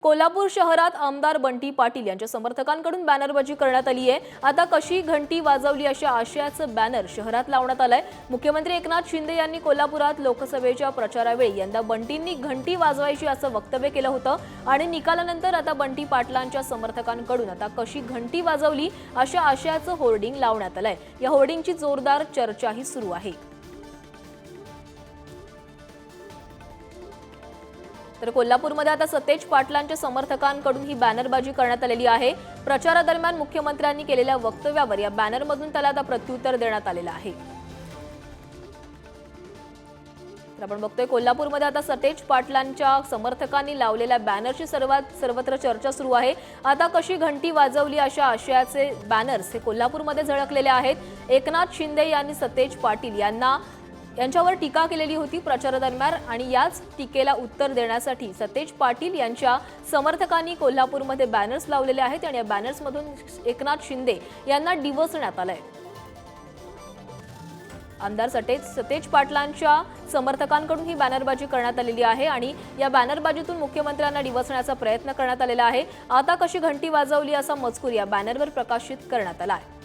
कोल्हापूर शहरात आमदार बंटी पाटील यांच्या समर्थकांकडून बॅनरबाजी करण्यात आली आहे। आता कशी घंटी वाजवली अशा आशयाचं बॅनर शहरात लावण्यात आलंय। मुख्यमंत्री एकनाथ शिंदे यांनी कोल्हापुरात लोकसभेच्या प्रचारावेळी यंदा बंटींनी घंटी वाजवायची असं वक्तव्य केलं होतं आणि निकालानंतर आता बंटी पाटलांच्या समर्थकांकडून आता कशी घंटी वाजवली अशा आशयाचं होर्डिंग लावण्यात आलंय। या होर्डिंगची जोरदार चर्चाही सुरू आहे। तर कोल्हापूरमध्ये आता सतेज पाटलांच्या समर्थकांकडून ही बॅनरबाजी करण्यात आलेली आहे। प्रचारादरम्यान मुख्यमंत्र्यांनी केलेल्या वक्तव्यावर या बॅनरमधून त्याला आता प्रत्युत्तर देण्यात आलेलं आहे। तर आपण बघतोय कोल्हापूरमध्ये आता सतेज पाटलांच्या समर्थकांनी लावलेल्या बॅनरची सर्वत्र चर्चा सुरू आहे। आता कशी घंटी वाजवली अशा आशयाचे बॅनर्स हे कोल्हापूरमध्ये झळकलेले आहेत। एकनाथ शिंदे यांनी सतेज पाटील यांच्यावर टीका केलेली होती प्रचारादरम्यान आणि याच टीकेला उत्तर देण्यासाठी सतेज पाटील यांच्या समर्थकांनी कोल्हापूरमध्ये बॅनर्स लावलेले आहेत आणि या बॅनर्समधून एकनाथ शिंदे यांना डिवचण्यात आलंय। आमदार सतेज पाटलांच्या समर्थकांकडून ही बॅनरबाजी करण्यात आलेली आहे आणि या बॅनरबाजीतून मुख्यमंत्र्यांना डिवचण्याचा प्रयत्न करण्यात आलेला आहे। आता कशी घंटी वाजवली असा मजकूर या बॅनरवर प्रकाशित करण्यात आला आहे।